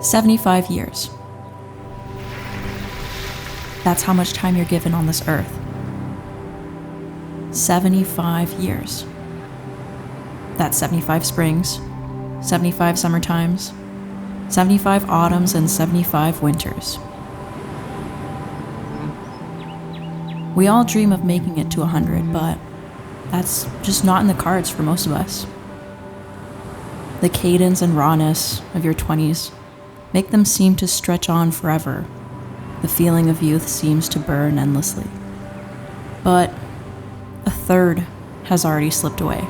75 years. That's how much time you're given on this earth. 75 years. That's 75 springs, 75 summer times, 75 autumns, and 75 winters. We all dream of making it to 100, but that's just not in the cards for most of us. The cadence and rawness of your 20s make them seem to stretch on forever. The feeling of youth seems to burn endlessly. But a third has already slipped away.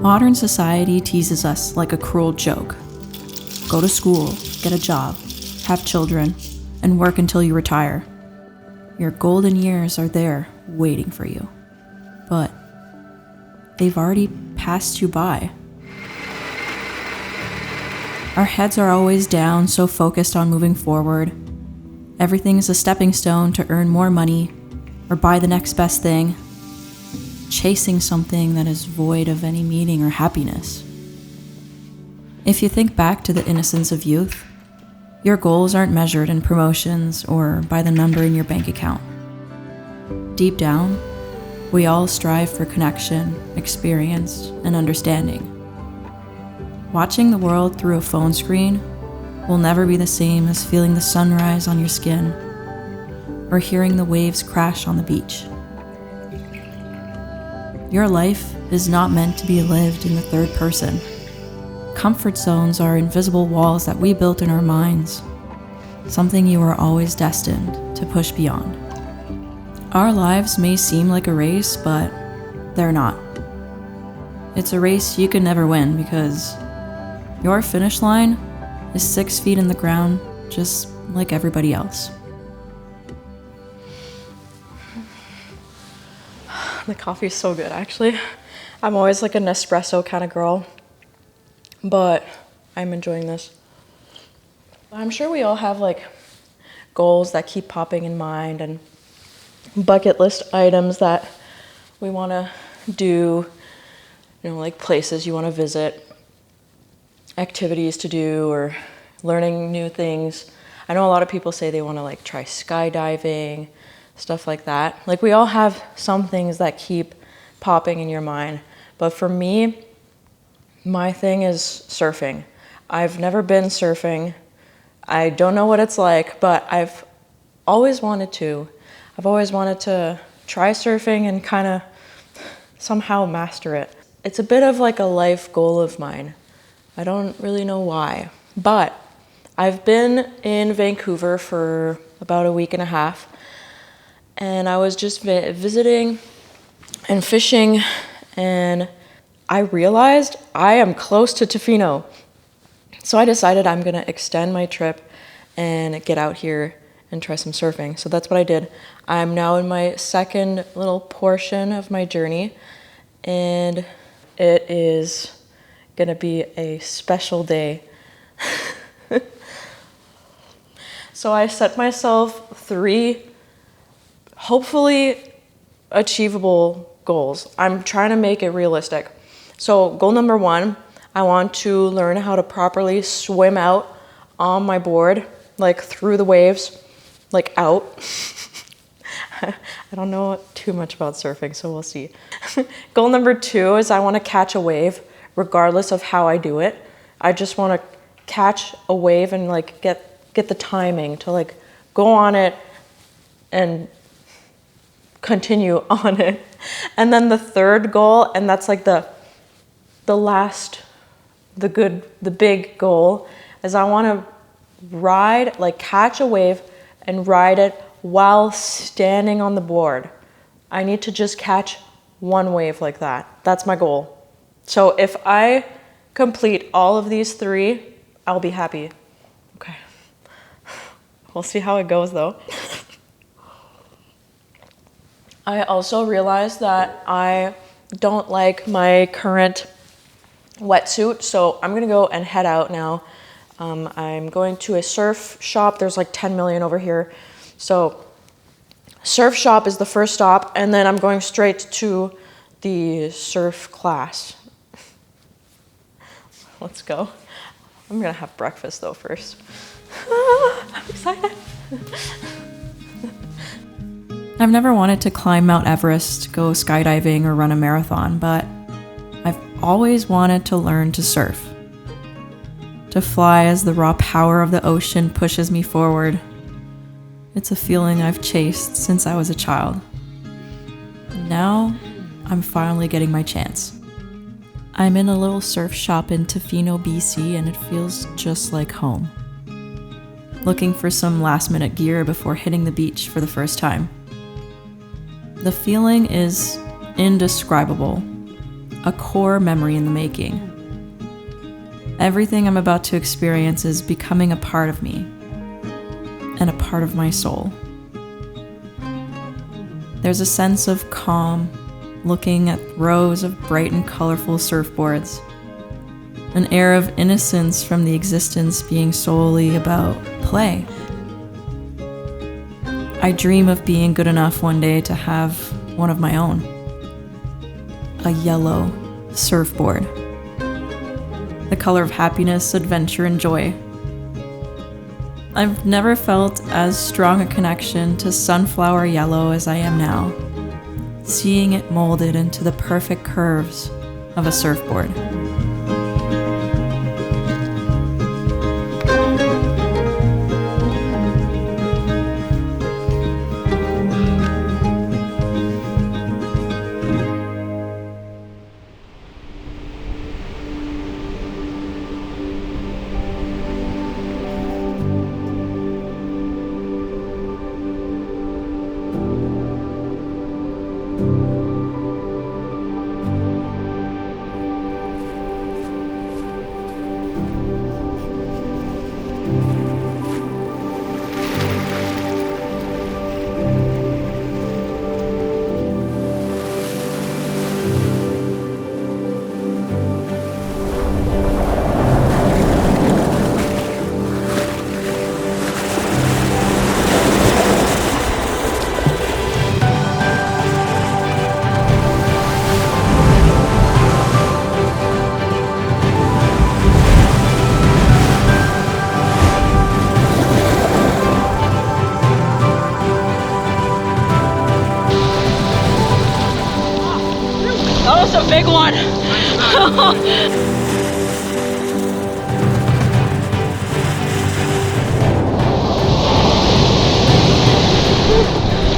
Modern society teases us like a cruel joke. Go to school, get a job, have children, and work until you retire. Your golden years are there, waiting for you. But they've already passed you by. Our heads are always down, so focused on moving forward. Everything is a stepping stone to earn more money or buy the next best thing, chasing something that is void of any meaning or happiness. If you think back to the innocence of youth, your goals aren't measured in promotions or by the number in your bank account. Deep down, we all strive for connection, experience, and understanding. Watching the world through a phone screen will never be the same as feeling the sunrise on your skin or hearing the waves crash on the beach. Your life is not meant to be lived in the third person. Comfort zones are invisible walls that we built in our minds, something you are always destined to push beyond. Our lives may seem like a race, but they're not. It's a race you can never win because your finish line is 6 feet in the ground, just like everybody else. The coffee is so good, actually. I'm always like an espresso kind of girl, but I'm enjoying this. I'm sure we all have like goals that keep popping in mind and bucket list items that we want to do, like places you want to visit, activities to do, or learning new things. I know a lot of people say they want to like try skydiving, stuff like that. Like we all have some things that keep popping in your mind. But for me, my thing is surfing. I've never been surfing. I don't know what it's like, but I've always wanted to. I've always wanted to try surfing and kind of somehow master it. It's a bit of like a life goal of mine. I don't really know why, but I've been in Vancouver for about a week and a half, and I was just visiting and fishing, and I realized I am close to Tofino. So I decided I'm gonna extend my trip and get out here and try some surfing. So that's what I did. I'm now in my second little portion of my journey, and it is gonna be a special day. So I set myself 3 hopefully achievable goals. I'm trying to make it realistic. So goal number 1, I want to learn how to properly swim out on my board, like through the waves, like out. I don't know too much about surfing, so we'll see. Goal number 2 is I want to catch a wave regardless of how I do it. I just want to catch a wave and like get the timing to like go on it and continue on it. And then the third goal, and that's like the big goal, is I want to ride, like catch a wave and ride it while standing on the board. I need to just catch one wave like that. That's my goal. So if I complete all of these 3, I'll be happy. Okay. We'll see how it goes though. I also realized that I don't like my current wetsuit, so I'm gonna go and head out now. I'm going to a surf shop. There's like 10 million over here. So surf shop is the first stop, and then I'm going straight to the surf class. Let's go. I'm gonna have breakfast though first. I'm excited. I've never wanted to climb Mount Everest, go skydiving, or run a marathon, but I've always wanted to learn to surf. To fly as the raw power of the ocean pushes me forward. It's a feeling I've chased since I was a child. Now, I'm finally getting my chance. I'm in a little surf shop in Tofino, BC, and it feels just like home. Looking for some last-minute gear before hitting the beach for the first time. The feeling is indescribable, a core memory in the making. Everything I'm about to experience is becoming a part of me, and a part of my soul. There's a sense of calm, looking at rows of bright and colorful surfboards. An air of innocence from the existence being solely about play. I dream of being good enough one day to have one of my own. A yellow surfboard. The color of happiness, adventure, and joy. I've never felt as strong a connection to sunflower yellow as I am now, seeing it molded into the perfect curves of a surfboard. That was a big one.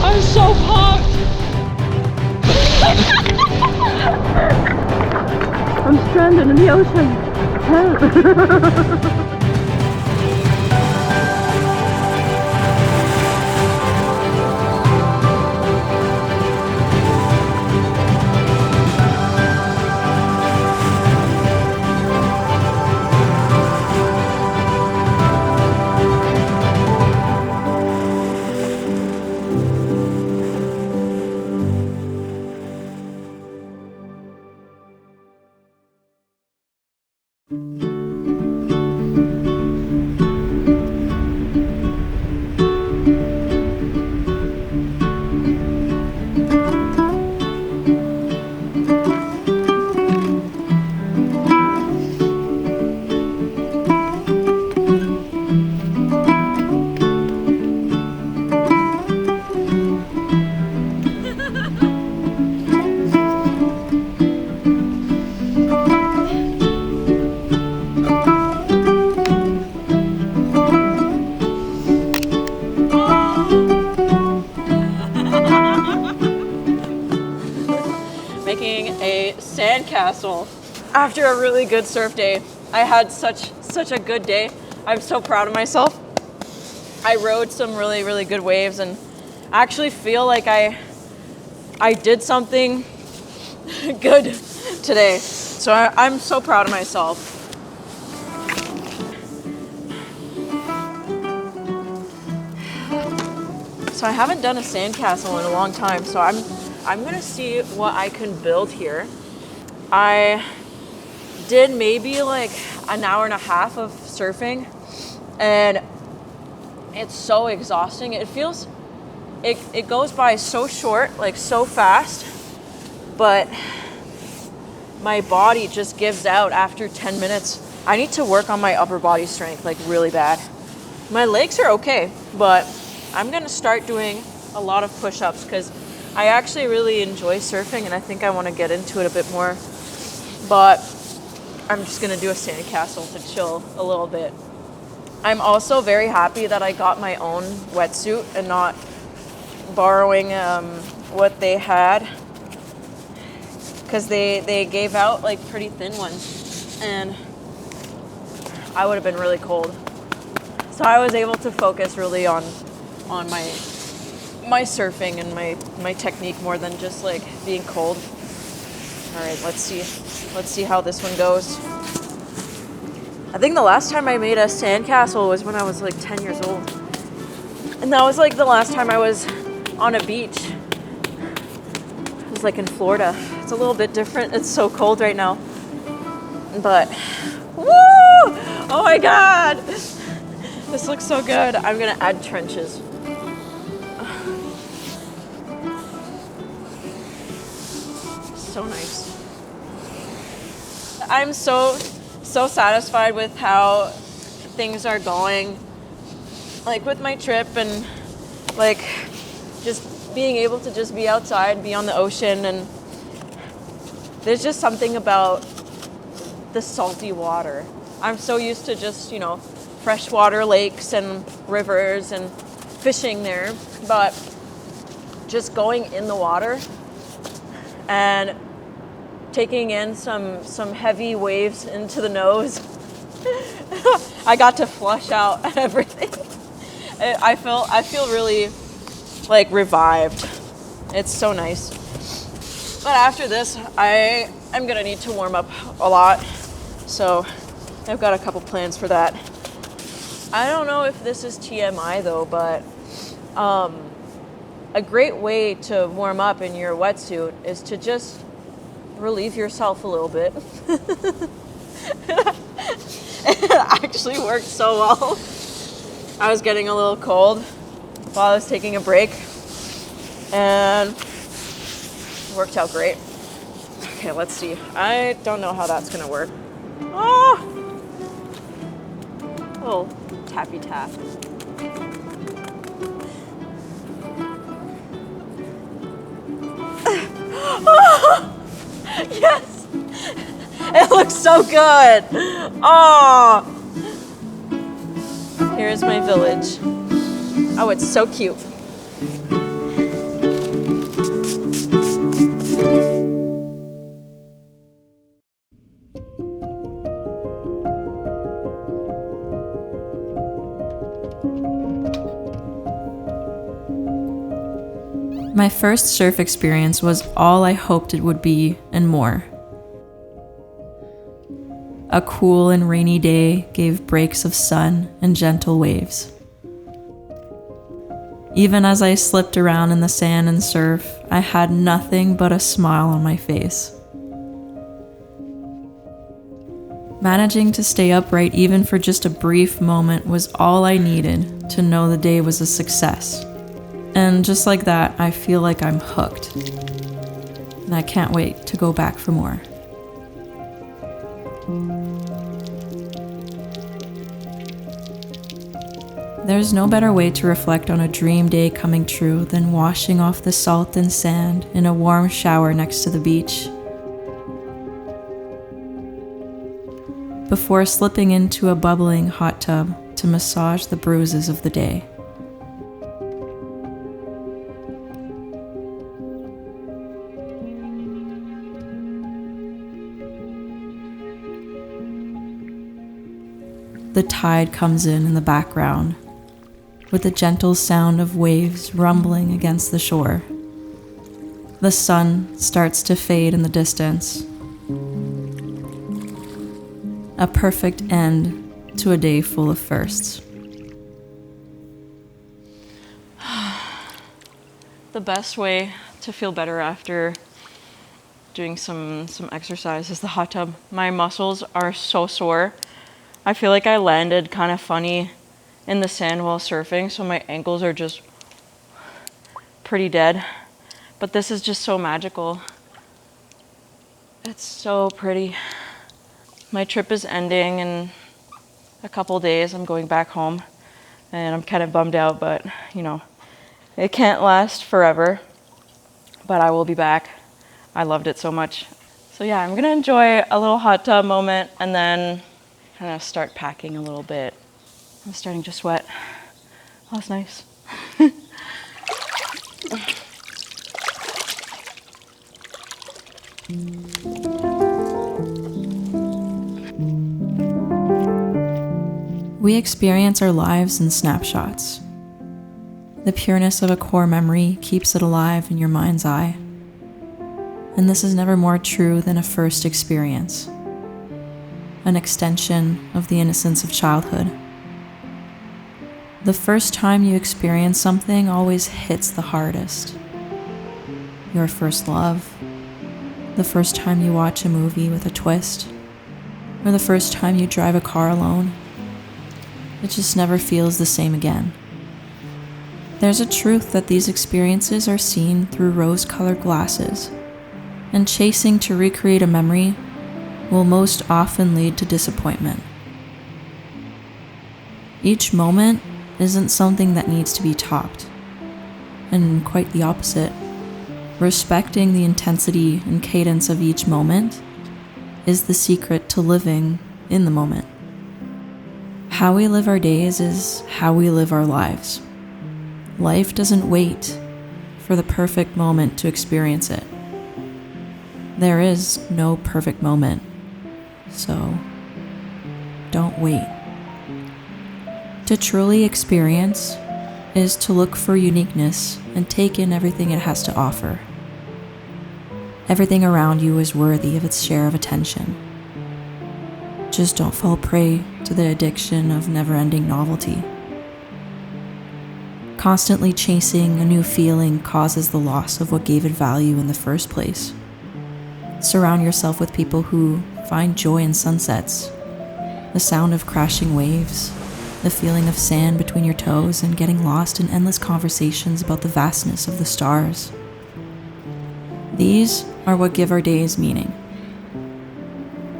I'm so pumped. I'm stranded in the ocean. Help. Making a sandcastle after a really good surf day. I had such a good day. I'm so proud of myself. I rode some really good waves and I actually feel like I did something good today. So I'm so proud of myself. So I haven't done a sandcastle in a long time, so I'm gonna see what I can build here. I did maybe like an hour and a half of surfing, and it's so exhausting. It feels, it goes by so short, like so fast, but my body just gives out after 10 minutes. I need to work on my upper body strength like really bad. My legs are okay, but I'm gonna start doing a lot of push-ups because I actually really enjoy surfing and I think I want to get into it a bit more. But I'm just gonna do a sandcastle to chill a little bit. I'm also very happy that I got my own wetsuit and not borrowing what they had, because they gave out like pretty thin ones and I would have been really cold. So I was able to focus really on my surfing and my technique more than just like being cold. All right, let's see how this one goes. I think the last time I made a sandcastle was when I was like 10 years old. And that was like the last time I was on a beach. It was like in Florida. It's a little bit different. It's so cold right now. But, woo! Oh my God! This looks so good. I'm gonna add trenches. So nice. I'm so satisfied with how things are going, like with my trip, and like just being able to just be outside, be on the ocean, and there's just something about the salty water. I'm so used to just, freshwater lakes and rivers and fishing there, but just going in the water and taking in some heavy waves into the nose. I got to flush out everything. I feel really like revived. It's so nice. But after this, I'm gonna need to warm up a lot. So I've got a couple plans for that. I don't know if this is TMI though, but a great way to warm up in your wetsuit is to just relieve yourself a little bit. It actually worked so well. I was getting a little cold while I was taking a break, and it worked out great. Okay, let's see. I don't know how that's gonna work. Oh! A little tappy tap. Oh! Yes! It looks so good! Oh! Here's my village. Oh, it's so cute. My first surf experience was all I hoped it would be and more. A cool and rainy day gave breaks of sun and gentle waves. Even as I slipped around in the sand and surf, I had nothing but a smile on my face. Managing to stay upright even for just a brief moment was all I needed to know the day was a success. And just like that, I feel like I'm hooked. And I can't wait to go back for more. There's no better way to reflect on a dream day coming true than washing off the salt and sand in a warm shower next to the beach. Before slipping into a bubbling hot tub to massage the bruises of the day. The tide comes in the background, with the gentle sound of waves rumbling against the shore. The sun starts to fade in the distance. A perfect end to a day full of firsts. The best way to feel better after doing some exercises, the hot tub. My muscles are so sore. I feel like I landed kind of funny in the sand while surfing, so my ankles are just pretty dead. But this is just so magical. It's so pretty. My trip is ending in a couple days. I'm going back home, and I'm kind of bummed out, but you know, it can't last forever. But I will be back. I loved it so much. So yeah, I'm gonna enjoy a little hot tub moment and then kind of start packing a little bit. I'm starting to sweat. Oh, that's nice. We experience our lives in snapshots. The pureness of a core memory keeps it alive in your mind's eye. And this is never more true than a first experience, an extension of the innocence of childhood. The first time you experience something always hits the hardest. Your first love, the first time you watch a movie with a twist, or the first time you drive a car alone. It just never feels the same again. There's a truth that these experiences are seen through rose-colored glasses, and chasing to recreate a memory will most often lead to disappointment. Each moment isn't something that needs to be topped, and quite the opposite. Respecting the intensity and cadence of each moment is the secret to living in the moment. How we live our days is how we live our lives. Life doesn't wait for the perfect moment to experience it. There is no perfect moment, so don't wait. To truly experience is to look for uniqueness and take in everything it has to offer. Everything around you is worthy of its share of attention. Just don't fall prey to the addiction of never-ending novelty. Constantly chasing a new feeling causes the loss of what gave it value in the first place. Surround yourself with people who find joy in sunsets, the sound of crashing waves, the feeling of sand between your toes, and getting lost in endless conversations about the vastness of the stars. These are what give our days meaning.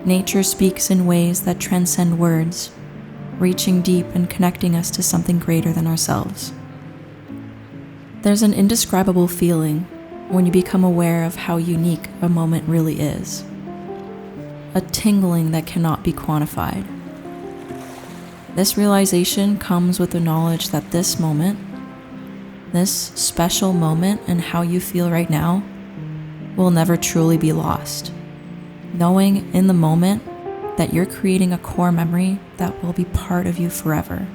Nature speaks in ways that transcend words, reaching deep and connecting us to something greater than ourselves. There's an indescribable feeling when you become aware of how unique a moment really is. A tingling that cannot be quantified. This realization comes with the knowledge that this moment, this special moment and how you feel right now, will never truly be lost. Knowing in the moment that you're creating a core memory that will be part of you forever.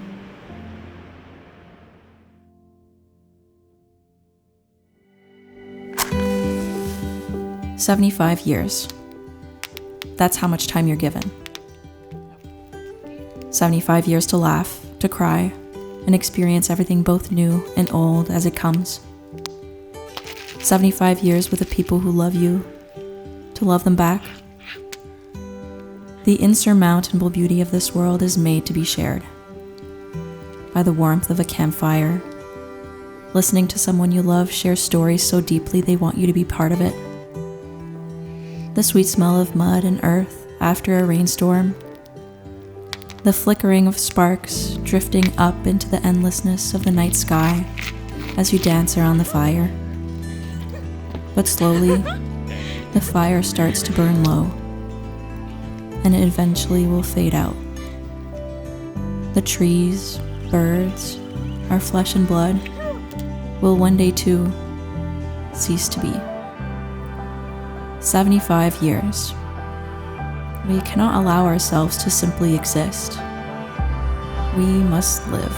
"75 years. That's how much time you're given. 75 years to laugh, to cry, and experience everything both new and old as it comes. 75 years with the people who love you, to love them back. The insurmountable beauty of this world is made to be shared. By the warmth of a campfire, listening to someone you love share stories so deeply they want you to be part of it. The sweet smell of mud and earth after a rainstorm. The flickering of sparks drifting up into the endlessness of the night sky as you dance around the fire. But slowly, the fire starts to burn low, and it eventually will fade out. The trees, birds, our flesh and blood will one day too cease to be. 75 years. We cannot allow ourselves to simply exist. We must live."